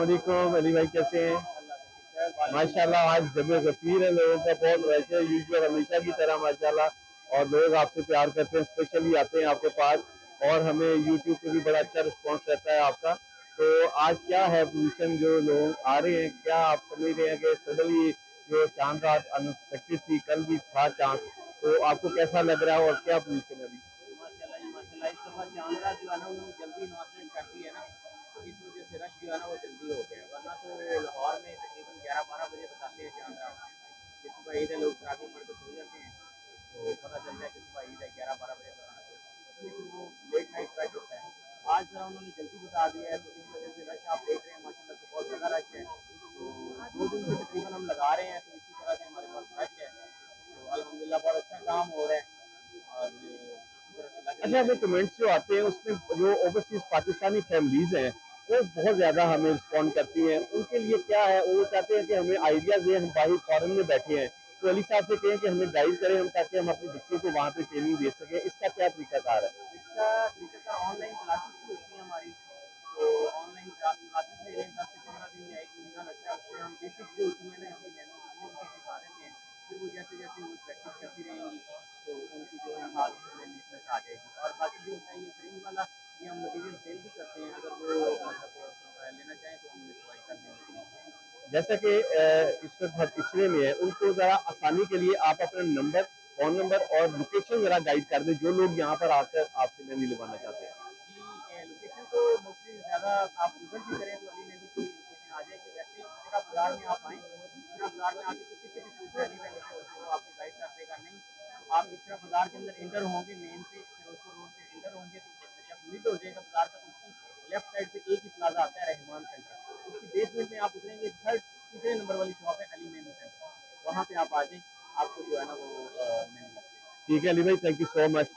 वालेकुम अली भाई, कैसे हैं? माशाल्लाह आज जब गफीर है, लोगों का बहुत रश है, यूजुअल हमेशा की तरह माशाल्लाह। और लोग आपसे प्यार करते हैं, स्पेशली आते हैं आपके पास। और हमें यूट्यूब पे भी बड़ा अच्छा रिस्पांस रहता है आपका। तो आज क्या है पोजीशन, जो लोग आ रहे हैं, क्या आप समझ रहे हैं कि सडनली जो चांद रात अनएक्सपेक्टेड थी, कल भी था चांद, तो आपको कैसा लग रहा है और क्या पोजीशन है अभी? माशाल्लाह जी माशाल्लाह, इस दफ़ा चांद जो है ना उन्होंने जल्दी अनाउंसमेंट कर दी है ना, तो इस वजह से रश जो है ना वो जल्दी हो गया, वरना तो लाहौर में तकरीबन 11-12 बजे बताते हैं चांद रात कि सुबह ईद है, लोग तरावी पढ़ के सो जाते हैं, तो पता चल जाए कि सुबह ईद है, 11-12 बजे पता चलता है, इसलिए फिर वो लेट नाइट रश होता है। आज ज़रा उन्होंने जल्दी बता दिया है, तो इस वजह से रश आप देख रहे हैं माशाल्लाह से बहुत ज़्यादा रश है। तो 2 दिन से तकरीबन हम लगा रहे हैं, तो इसी तरह से हमारे पास रश है, तो अल्हम्दुलिल्लाह बहुत अच्छा काम हो रहा है। और इसी तरह से लगे अच्छा, हुए हमें हैं। कमेंट्स जो आते हैं उसमें जो ओवरसीज पाकिस्तानी फैमिलीज हैं, वो बहुत ज्यादा हमें रिस्पॉन्ड करती हैं। उनके लिए क्या है, वो चाहते हैं कि हमें आइडियाज दें, हम बाहर फॉरेन में बैठे हैं, तो अली साहब से कहें कि हमें गाइड करें, हम ताकि हम अपने बच्चों को वहाँ पे ट्रेनिंग दे सकें। इसका क्या तरीकाकार है? इसका तरीका ऑनलाइन क्लासेस भी होती हैं हमारी, तो ऑनलाइन क्लासेस ले लें, 10 से 15 दिन या 1 महीना लगता है, उसमें हम बेसिक जो होती है ना हमारी लैंग्वेज वो उनको सिखा देते हैं। फिर वो जैसे जैसे वो प्रैक्टिस करती रहेंगी, तो उनकी जो है हाथ में नीटनेस आ जाएगी। और बाकी जो होता है ये फ्रिंज वाला, ये हम मटेरियल सेल भी करते हैं, अगर वो मतलब लेना चाहें तो हम प्रोवाइड कर देंगे। जैसा कि इस वक्त हम पिछड़े में है, उनको जरा आसानी के लिए आप अपना नंबर, फोन नंबर और लोकेशन जरा गाइड कर दें, जो लोग यहाँ पर आकर आपसे मेहंदी लगवाना चाहते हैं। जी, लोकेशन तो मोस्टली ज़्यादा आप गूगल भी करें तो अली मेहंदी की लोकेशन आ जाएगी। वैसे इकरा बाज़ार में आप आएँ, इकरा बाज़ार में आके किसी से भी पूछें अली मेहंदी से, तो वो आपको गाइड कर देगा। नहीं तो आप इकरा बाज़ार के अंदर एंटर होंगे मेन से, फिरोजपुर रोड से एंटर होंगे, तो जब मिड हो जाएगा बाज़ार का, तो उसकी लेफ्ट साइड पे एक ही प्लाज़ा आता है, रहमान सेंटर। उसकी बेसमेंट में आप उतरेंगे, थर्ड तीसरे नंबर वाली शॉप है अली मेहंदी सेंटर, वहाँ पे आप आ जाएँ, आपको जो है ना वो मेहंदी लग जाएगी। ठीक है अली भाई, थैंक यू सो मच।